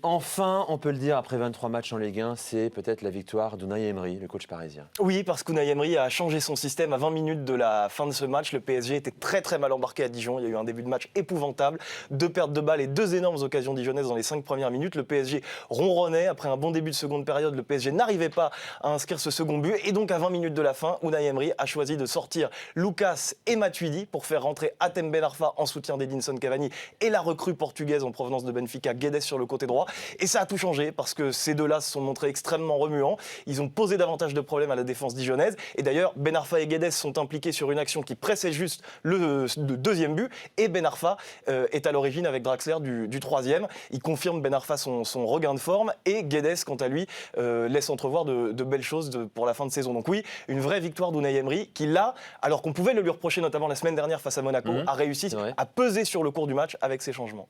enfin, on peut le dire, après 23 matchs en Ligue 1, c'est peut-être la victoire d'Unai Emery, le coach parisien. Oui, parce qu'Unai Emery a changé son système à 20 minutes de la fin de ce match. Le PSG était très très mal embarqué à Dijon. Il y a eu un début de match épouvantable. 2 pertes de balles et 2 énormes occasions dijonnaises dans les 5 premières minutes. Le PSG ronronnait. Après un bon début de seconde période, le PSG n'arrivait pas à inscrire ce second but. Et donc à 20 minutes de la fin, Unai Emery a choisi de sortir Lucas et Matuidi pour faire rentrer Hatem Ben Arfa en soutien d'Edinson Cavani et la recrue portugaise en provenance de Benfica, Guedes sur le côté droit. Et ça a tout changé parce que ces deux-là se sont montrés extrêmement remuants. Ils ont posé davantage de problèmes à la défense dijonnaise. Et d'ailleurs, Ben Arfa et Guedes sont impliqués sur une action qui pressait juste le deuxième but. Et Ben Arfa est à l'origine avec Draxler du troisième. Il confirme Ben Arfa son regain de forme. Et Guedes, quant à lui, laisse entrevoir de belles choses pour la fin de saison. Donc oui, une vraie victoire d'Unai Emery qui là, alors qu'on pouvait le lui reprocher notamment la semaine dernière face à Monaco, a réussi à peser sur le cours du match avec ses changements.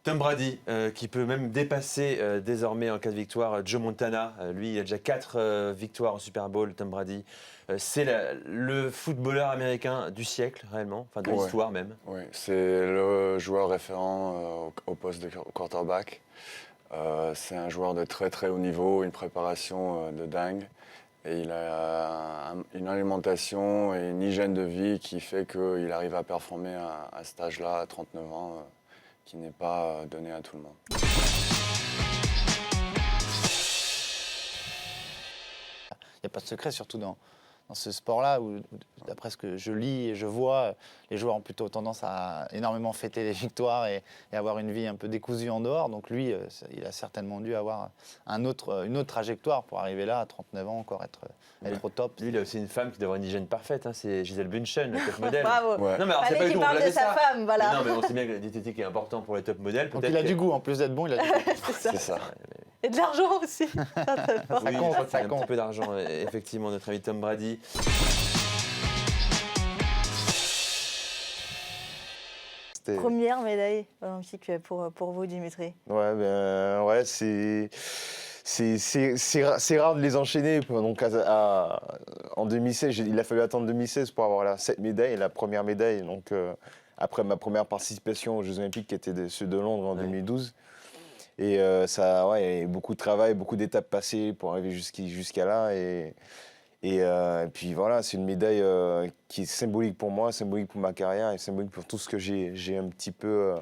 Tom Brady, qui peut même dépasser désormais en cas de victoire Joe Montana. Lui, il a déjà 4 victoires en Super Bowl, Tom Brady. C'est le footballeur américain du siècle, réellement, enfin de l'histoire même. Oui, c'est le joueur référent au poste de quarterback. C'est un joueur de très très haut niveau, une préparation de dingue. Et il a une alimentation et une hygiène de vie qui fait qu'il arrive à performer à cet âge-là, à 39 ans. Qui n'est pas donné à tout le monde. Il n'y a pas de secret, surtout dans ce sport-là, où d'après ce que je lis et je vois, les joueurs ont plutôt tendance à énormément fêter les victoires et avoir une vie un peu décousue en dehors. Donc lui, il a certainement dû avoir une autre trajectoire pour arriver là, à 39 ans, encore être au top. Lui, il a aussi une femme qui doit avoir une hygiène parfaite, hein, c'est Gisèle Bündchen, le top modèle. Bravo. Ouais. Non, mais alors, c'est pas Fallait du qu'il tout, parle de sa femme, voilà. Mais non, mais on sait bien que la diététique est importante pour les top modèles. Donc il a du goût, en plus d'être bon, il a du goût. C'est ça. Et de l'argent aussi. Oui, je crois qu'il y a un petit peu d'argent, effectivement, notre ami Tom Brady. Première médaille olympique pour vous, Dimitri. Ouais, c'est rare de les enchaîner. Donc en 2016, il a fallu attendre 2016 pour avoir cette médaille, la première médaille. Donc après ma première participation aux Jeux Olympiques, qui étaient ceux de Londres en 2012. Et il y a eu beaucoup de travail, beaucoup d'étapes passées pour arriver jusqu'à là. Et puis voilà, c'est une médaille qui est symbolique pour moi, symbolique pour ma carrière et symbolique pour tout ce que j'ai un petit peu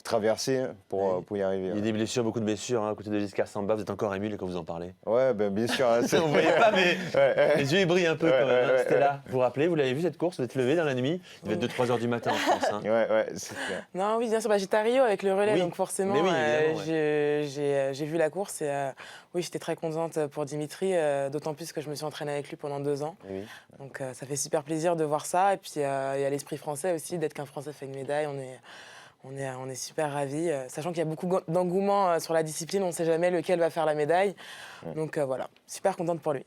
traversé pour y arriver. Il y a des blessures, beaucoup de blessures, hein, à côté de Giscard Samba. Vous êtes encore ému quand vous en parlez. Ouais, bien sûr. Hein, vous ne voyez pas, mais les yeux ils brillent un peu quand même. Hein. C'était là. Vous vous rappelez, vous l'avez vu cette course, vous êtes levé dans la nuit. Il devait être 2-3 heures du matin en France. Hein. Ouais, c'est clair. Non, oui, bien sûr. J'étais à Rio avec le relais, donc forcément, mais oui, évidemment, j'ai vu la course et oui, j'étais très contente pour Dimitri, d'autant plus que je me suis entraînée avec lui pendant 2 ans. Oui. Donc ça fait super plaisir de voir ça. Et puis il y a l'esprit français aussi, d'être qu'un Français fait une médaille. On est super ravis, sachant qu'il y a beaucoup d'engouement sur la discipline. On ne sait jamais lequel va faire la médaille. Donc voilà, super contente pour lui.